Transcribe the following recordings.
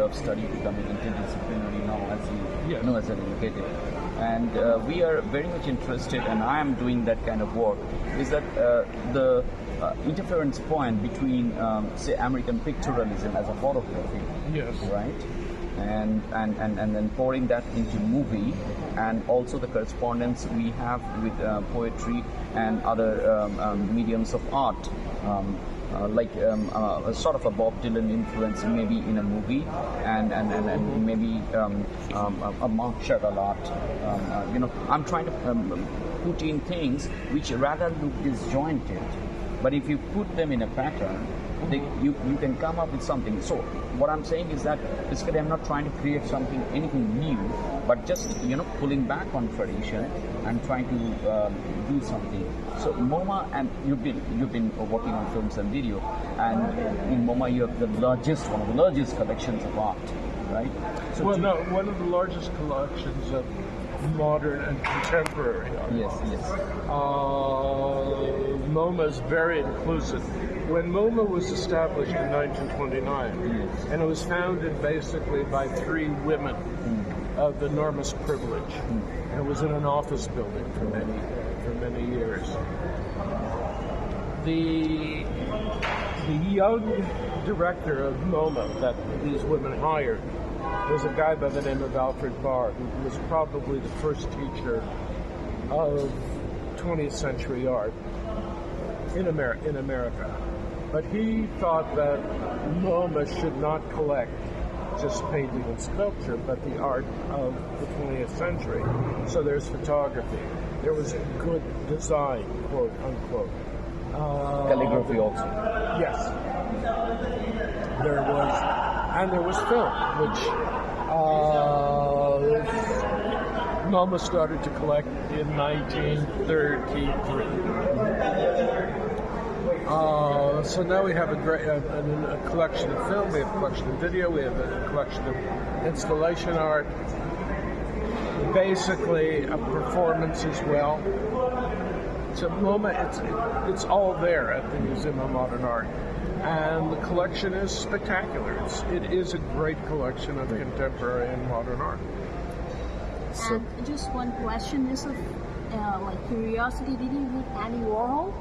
of study becoming interdisciplinary now, as you Yes. know, as an educator. And we are very much interested, and I am doing that kind of work, is that the interference point between, say, American pictorialism as a photography, Yes. right? And then pouring that into movie, and also the correspondence we have with poetry and other mediums of art, like a sort of a Bob Dylan influence maybe in a movie, and maybe a Mark Chagall art. I'm trying to put in things which rather look disjointed, but if you put them in a pattern, you can come up with something. So what I'm saying is that basically I'm not trying to create anything new, but just pulling back on tradition and trying to do something. So MoMA, and you've been working on films and video, and in MoMA you have one of the largest collections of art, right? So one of the largest collections of modern and contemporary art. Yes. MoMA is very inclusive. When MoMA was established in 1929, and it was founded basically by three women of enormous privilege, and it was in an office building for many years. The young director of MoMA that these women hired was a guy by the name of Alfred Barr, who was probably the first teacher of 20th century art in America. But he thought that MoMA should not collect just painting and sculpture, but the art of the 20th century. So there's photography. There was good design, quote unquote. Calligraphy also. Yes. There was film, which MoMA started to collect in 1933. So now we have a collection of film, we have a collection of video, we have a collection of installation art, basically a performance as well. So MoMA, it's all there at the Museum of Modern Art, and the collection is spectacular. It is a great collection of contemporary and modern art. And just one question, just like curiosity, did you meet Andy Warhol?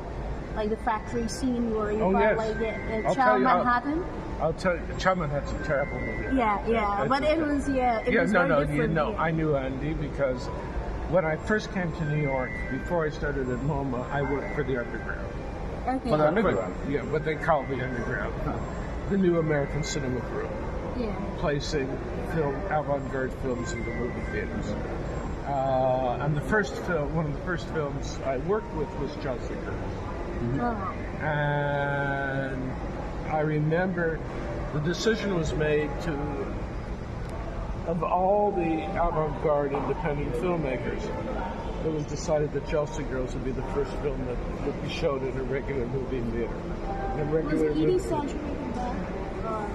Like the factory scene where you got like the Child Manhattan? I'll tell you, Child Manhattan's a terrible movie. Yeah, but it was very different. I knew Andy because when I first came to New York, before I started at MoMA, I worked for the Underground. Okay. For the Underground? Yeah, what they call the Underground. The New American Cinema Group. Yeah. Placing avant-garde films into movie theaters. And one of the first films I worked with was Chelsea Girls. And I remember the decision was made of all the avant-garde independent filmmakers, it was decided that Chelsea Girls would be the first film that would be showed in a regular movie theater. Was Edie saturated that?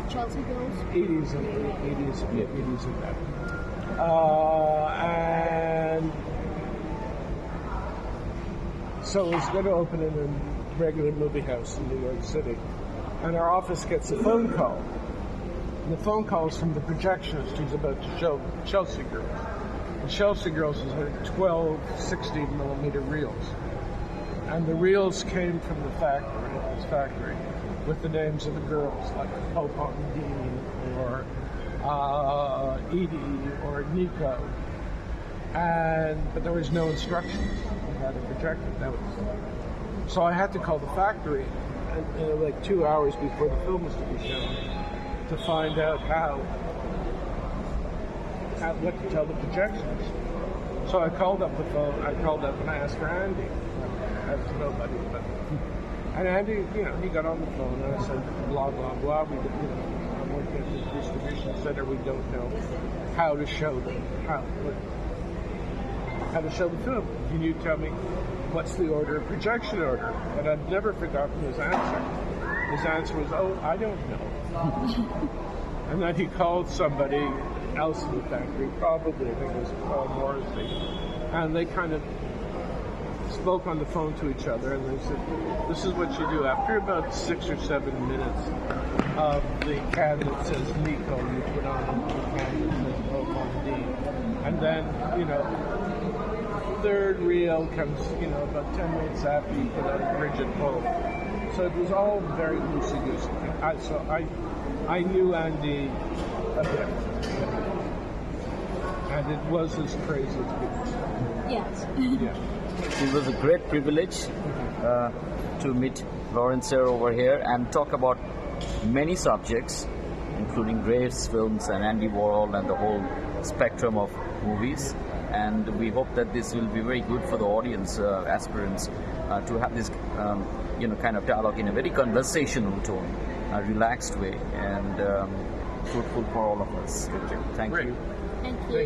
Chelsea Girls? 80s and that. And so it was going to open in a regular movie house in New York City. And our office gets a phone call. And the phone call is from the projectionist who's about to show Chelsea Girls. And Chelsea Girls is like 12 16mm reels. And the reels came from this factory, with the names of the girls, like Hope Dean or Edie or Nico. But there was no instructions on how to project it. So I had to call the factory like 2 hours before the film was to be shown to find out what to tell the projections. So I called up and I asked for Andy. I asked nobody, and Andy, he got on the phone and I said, blah blah blah. I'm working at this distribution center. We don't know how to show them how to show the film. Can you tell me what's the projection order? And I've never forgotten his answer. His answer was, I don't know. And then he called somebody else in the factory, probably, I think it was Paul Morrissey, and they kind of spoke on the phone to each other, and they said, this is what you do. After about 6 or 7 minutes of the can that says Nico, you put on the can that says Normandie. And then, third reel comes, about 10 minutes after you put on Bridget Pope. So it was all very loosey-goosey. I knew Andy a bit. And it was as crazy as people say. Yes. Yeah. It was a great privilege to meet Lawrence here over here and talk about many subjects, including Graves films and Andy Warhol and the whole spectrum of movies. And we hope that this will be very good for the audience, aspirants, to have this, kind of dialogue in a very conversational tone, a relaxed way, and fruitful for all of us. Thank you. Thank you.